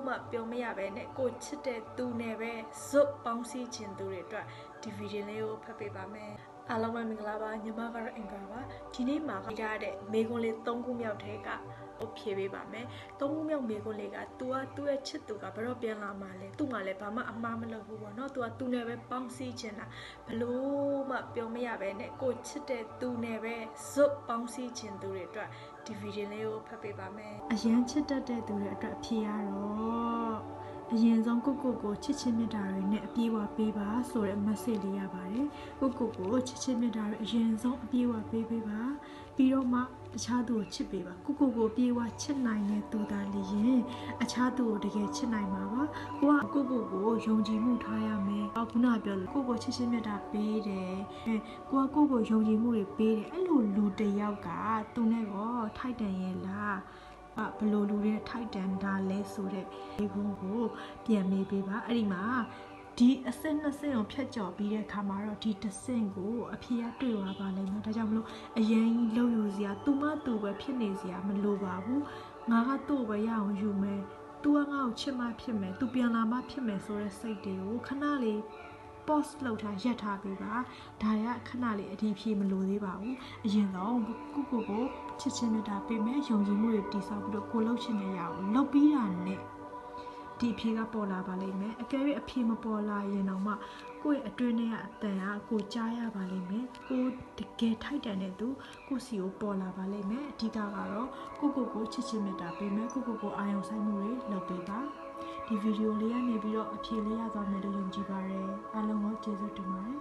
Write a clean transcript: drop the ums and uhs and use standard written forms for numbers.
မှပြောမရပဲနဲ့ကိုချစ်တဲ့သူနဲ့ပဲဇွတ်ပေါင်းစည်းခြင်းသူတွေအတွက်ဒီဗီဒီယိုလေးကိုဖတ်ပေးပါမယ်အားလုံးပဲမင်္ဂလာပါညီမကတော့အင်္ဂါပါဒီနေ့မှာကြည့်ရတဲ့မေကွန်လေး3ခုမြောက်ထဲကဖြေပေးပါမယ်3ခုမြောက်မေကွန်လေးက तू ကသူ့ရဲ့ချစ်သူကဘယ်တော့ပြန်လာမှလဲသူ့မှာလည်းဘာမှအမှားမလုပ်ဘူးပေါ့နော် तू ကသူနဲ့ပဲပေါင်းစည်းခြင်းတာဘလို့မှပြောမရပဲနဲ့ကိုချစ်တဲ့သူနဲ့ပဲဇွတ်ပေါင်းစည်းခြင်းသူတွေအတွက်ဒီဗီဒီယိုလေးကိုဖတ်ပေးပါမယ်အရန်ချစ်တတ်တဲ့သူတွေအတွက်ဖြေရတော့အရင်ဆုံးကိုချစ်ချင်းမြတ်တာတွေနဲ့အပြေးဝပေးပါဆိုတဲ့ message လေးရပါတယ်ကိုချစ်ချင်းမြတ်တာတွေအရင်ဆုံးအပြေးဝပေးပါပြီးတော့မှအခြားသူကိုချစ်ပေးပါကိုပြေးဝချစ်နိုင်တဲ့သူသားလေးရင်အခြားသူကိုတကယ်ချစ်နိုင်မှာပါကိုယုံကြည်မှုထားရမယ်ခုနပြောလို့ကိုချစ်ချင်းမြတ်တာပေးတယ်ကိုယုံကြည်မှုတွေပေးတယ်အဲ့လိုလူတစ်ယောက်ကသူနဲ့ရောထိုက်တန်ရဲ့လားဘလို့လူတွေထိုက်တန်တာလဲဆိုတဲ့ဒီဘုံကိုပြန်မေးပေးပါအဲ့ဒီမှာဒီအဆင့်2ဆင့်ကိုဖြတ်ကျော်ပြီးတဲ့အခါမှာတော့ဒီတစ်ဆင့်ကိုအဖေကတွေ့သွားပါလိမ့်မယ်ဒါကြောင့်မလို့အရင်ကြီးလှုပ်ယူစရာသူမသူပဲဖြစ်နေစရာမလိုပါဘူးငါကသူ့ပဲရအောင်ယူမယ်သူကငါ့ကိုချစ်မှဖြစ်မယ်သူပြန်လာမှဖြစ်မယ်ဆိုတဲ့စိတ်တွေကိုခဏလေး post လောက်ထားရက်ထားပေးပါဒါရခဏလေးအဒီဖြေမလို့သေးပါဘူးအရင်တော့ကိုချစ်ချင်းမြတ်တာပေးမယ်ယုံကြည်မှုတွေတည်ဆောက်ပြီးတော့ကိုလှုပ်ချင်တဲ့ရအောင်လှုပ်ပြီးတာနဲ့ဒီအဖြေကပေါ်လာပါလိမ့်မယ်အကယ်၍အဖြေမပေါ်လာရင်တော့မှကိုယ့်ရဲ့အတွင်းထဲကအတန်ကကိုကြားရပါလိမ့်မယ်ကိုတကယ်ထိုက်တန်တဲ့သူကိုစီကိုပေါ်လာပါလိမ့်မယ်အဓိကကတော့ကိုချစ်ချင်းမြတ်တာပေးမယ်ကိုအာရုံစိုက်မှုတွေလုပ်ပေးပါဒီဗီဒီယိုလေးကနေပြီးတော့အဖြေလေးရသွားမယ်လို့ယုံကြည်ပါတယ်အားလုံးကိုကျေးဇူးတင်ပါတယ်